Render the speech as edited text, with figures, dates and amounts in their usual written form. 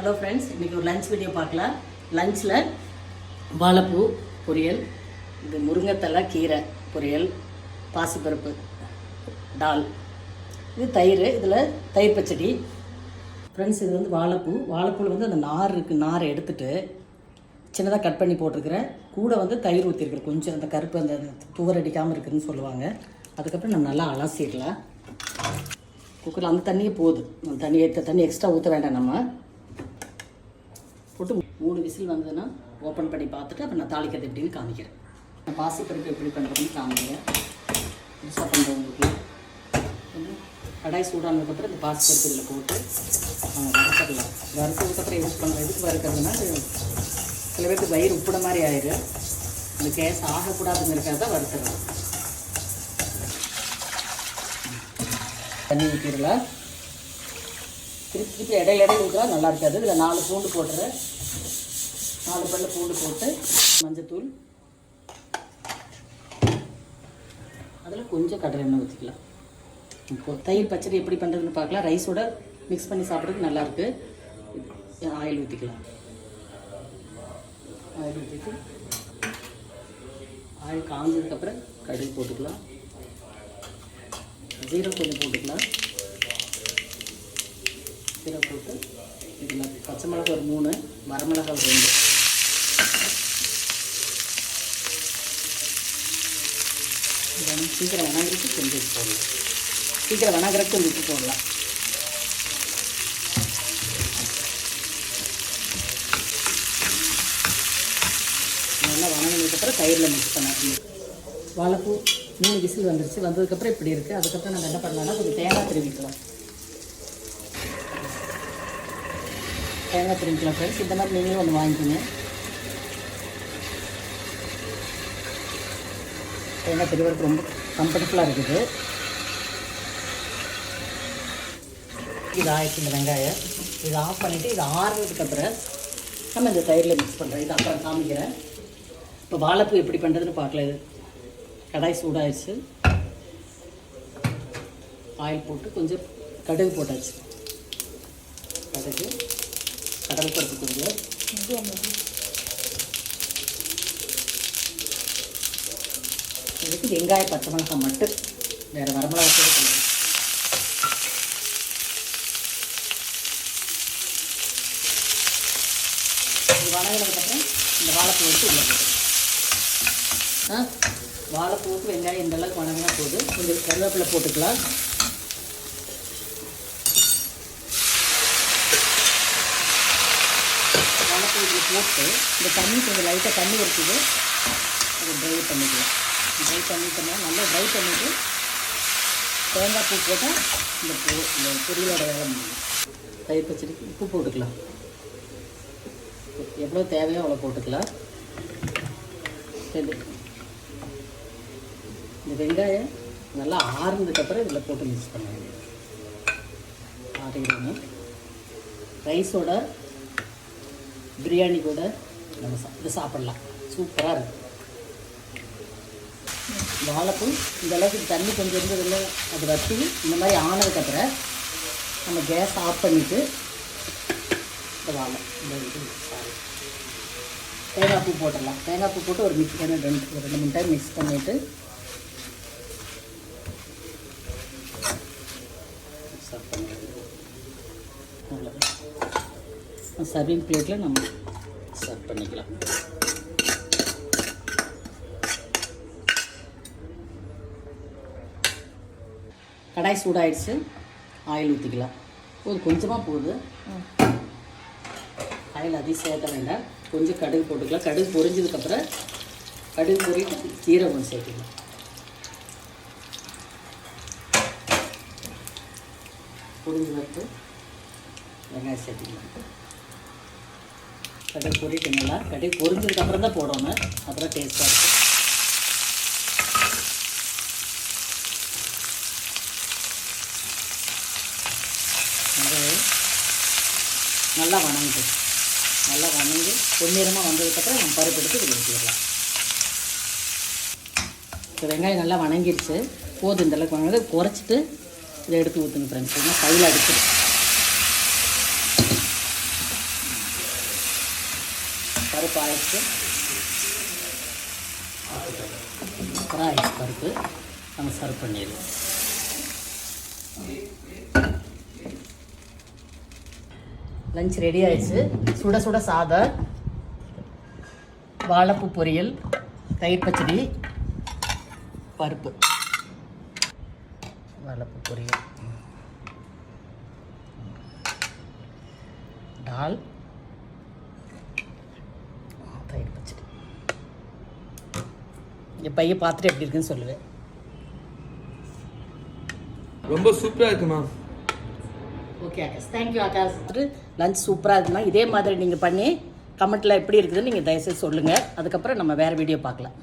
Hello friends, இன்றைக்கி ஒரு lunch video பார்க்கலாம். லஞ்சில் வாழைப்பூ பொரியல், இது முருங்கைத்தலை கீரை பொரியல், பாசிப்பருப்பு டால், இது தயிர், இதில் தயிர் பச்சடி. ஃப்ரெண்ட்ஸ், இது வந்து வாழைப்பூவில் வந்து அந்த நார் இருக்குது, நாரை எடுத்துகிட்டு சின்னதாக கட் பண்ணி போட்டிருக்கிறேன். கூட வந்து தயிர் ஊற்றிருக்கிறேன், கொஞ்சம் அந்த கருப்பு அந்த துவர் அடிக்காமல் இருக்குதுன்னு சொல்லுவாங்க. அதுக்கப்புறம் நம்ம நல்லா அலசிடலாம். குக்கரில் அந்த தண்ணியே போதும், தண்ணி எக்ஸ்ட்ரா ஊற்ற வேண்டாம். நம்ம போட்டு 3 விசில் வந்ததுன்னா ஓப்பன் பண்ணி பார்த்துட்டு அப்புறம் நான் தாளிக்கிறது எப்படின்னு காமிக்கிறேன். நான் பாசிப்பருப்பு எப்படி பண்ணுறதுன்னு காமிக்கிறேன். புதுசாக பண்ணுறவங்களுக்கு வந்து கடாய் சூடானதுக்கப்புறம் இந்த பாசிப்பருப்பு இதில் போட்டு வறுத்துடலாம். வறுத்ததுக்கப்புறம் யூஸ் பண்ணுற எதுக்கு வறுக்கிறதுனா, சில பேருக்கு வயிறு உப்புட மாதிரி ஆயிடும். அந்த கேஸ் ஆகக்கூடாதுங்கிறதுக்காக தான் வறுத்துடலாம். தண்ணி ஊற்றிடலாம். திருப்பி இடையில ஊற்றலாம், நல்லா இருக்காது. இதில் 4 பூண்டு போட்டுறேன். 4 பல்லு பூண்டு போட்டு மஞ்சத்தூள், அதில் கொஞ்சம் கடலை எண்ணெய் ஊற்றிக்கலாம். இப்போ தயிர் பச்சடி எப்படி பண்ணுறதுன்னு பார்க்கலாம். ரைஸோட மிக்ஸ் பண்ணி சாப்பிட்றதுக்கு நல்லாயிருக்கு. ஆயில் ஊற்றிக்கலாம். ஆயில் ஊற்றிட்டு ஆயில் காஞ்சதுக்கப்புறம் கடுகு போட்டுக்கலாம். ஜீரகம் கொஞ்சம் போட்டுக்கலாம். ஜீரகம் போட்டு இதில் பச்சை மிளகா ஒரு 3, வரமிளகா ஒரு 2. இதெல்லாம் சீக்கிரம் வணங்குறதுக்கு கொஞ்சம் உப்பு போடலாம். சீக்கிரம் வணங்குறதுக்கு கொஞ்சம் உப்பு போடலாம். நல்லா வணங்கினதுக்கப்புறம் தயிரில் மிக்ஸ் பண்ண வாழைப்பூ 3 விசில் வந்துருச்சு. வந்ததுக்கப்புறம் இப்படி இருக்குது. அதுக்கப்புறம் நம்ம என்ன பண்ணலாம்னா கொஞ்சம் தேங்காய் திருவிக்கலாம். தேங்காய் திருவிக்கலாம் ஃப்ரெண்ட்ஸ். இந்த மாதிரி நீங்களும் ஒன்று வாங்கிக்கோங்க. தேங்காய் திருவறதுக்கு ரொம்ப கம்ஃபர்டபுளாக இருக்குது. இது ஆயிடுச்சு. இந்த வெங்காயம் இது ஆஃப் பண்ணிவிட்டு இது ஆறுனதுக்கப்புறம் நம்ம இந்த தயிரில் மிக்ஸ் பண்ணுறோம். இது அப்புறம் காமிக்கிறேன். இப்போ வாழைப்பூ எப்படி பண்ணுறதுன்னு பார்க்கலாம். இது கடாய் சூடாகிடுச்சு. ஆயில் போட்டு கொஞ்சம் கடுகு போட்டாச்சு. கடுகு, கடலைப்பருப்பு கொஞ்சம், இதுக்கு வெங்காயம் பச்சை மிளகாய் மட்டும், வேறு வரமிளகாய் கூட பண்ணுறேன். இது வணங்கினதுக்கப்புறம் இந்த வாழைப்பூ எடுத்து உள்ள போட்டு வாழைப்பூவுக்கு வெங்காயம் இந்த அளவுக்கு வணங்கினா போதும். கொஞ்சம் கருவேப்பிலை போட்டுக்கலாம். வாழைப்பூ இதில் போட்டு இந்த தண்ணி கொஞ்சம் லைட்டாக தண்ணி இருக்குது, அதை ட்ரை பண்ணிக்கலாம். ட்ரை பண்ணிட்டோம்னா நல்லா ட்ரை பண்ணிவிட்டு தேங்காய் பூ போட்டால் இந்த பொரியலோட வேலை முடியும். தயிர் பச்சடிக்கு உப்பு போட்டுக்கலாம். எவ்வளோ தேவையோ அவ்வளோ போட்டுக்கலாம். இந்த வெங்காயம் நல்லா ஆறுனதுக்கப்புறம் இதில் போட்டு மிக்ஸ் பண்ண வேண்டியது. ஆறிடணும். ரைஸோட பிரியாணி கூட நம்ம இது சாப்பிட்லாம். சூப்பராக இருக்கும். வாழைப்பூ இந்த அளவுக்கு தண்ணி கொஞ்சம் இருந்ததில்லை, அது வற்றி இந்த மாதிரி ஆனதுக்கப்புறம் நம்ம கேஸ் ஆஃப் பண்ணிவிட்டு இந்த தேங்காய் பூ போட்டுடலாம். தேங்காய் பூ போட்டு ஒரு மிக்ஸ் பண்ணி 2-3 டைம் மிக்ஸ் பண்ணிவிட்டு சர்வ் பண்ணிடுவோம். அவ்வளோதான். சர்விங் பிளேட்டில் நம்ம சர்வ் பண்ணிக்கலாம். கடாய் சூடாயிடுச்சு. ஆயில் ஊற்றிக்கலாம். கொஞ்சமாக போகுது. ஆயில் அதிகம் சேர்த்த வேண்டாம். கொஞ்சம் கடுகு போட்டுக்கலாம். கடுகு பொரிஞ்சதுக்கப்புறம் கடுகு பொறி ஜீரகம் சேர்த்துக்கலாம். பொரிஞ்சு வறுத்து வெங்காயம் சேர்த்துக்கலாம். கடுகு பொரிட்டுங்களா, கடுகு பொரிஞ்சதுக்கப்புறம் தான் போடணும், அப்புறம் டேஸ்ட்டாக இருக்கும். நல்லா வணங்குது. நல்லா வணங்கி பொன்னிறமாக வந்ததுக்கப்புறம் நம்ம பருப்பு எடுத்து இதில் ஊற்றிடலாம். இப்போ வெங்காயம் நல்லா வணங்கிடுச்சு. போதும், இந்தளவுக்கு வணங்குது. குறைச்சிட்டு இதை எடுத்து ஊற்றுங்க ஃப்ரெண்ட்ஸ். ஏன்னா கையில் அடிச்சிடும். பருப்பு ஆயிடுச்சு. அப்புறம் ஆயிடுச்சு பருப்பு, நம்ம சர்வ் பண்ணிடுவோம். லஞ்ச் ரெடி ஆயிடுச்சு. சுட சுட சாதம், வாழைப்பூ பொரியல், தயிர் பச்சடி, பருப்பு, வாழைப்பூ பொரியல், டால், தயிர் பச்சடி. என் பையன் பார்த்துட்டு எப்படி இருக்குன்னு சொல்லுவேன். ரொம்ப சூப்பராக இருக்கு ma'am. Okay Akash, thank you Akash. Lunch சூப்பராக இருக்குன்னா இதே மாதிரி நீங்கள் பண்ணி கமெண்ட்டில் எப்படி இருக்குதுன்னு நீங்கள் தயவுசெய்து சொல்லுங்கள். அதுக்கப்புறம் நம்ம வேறு வீடியோ பார்க்கலாம்.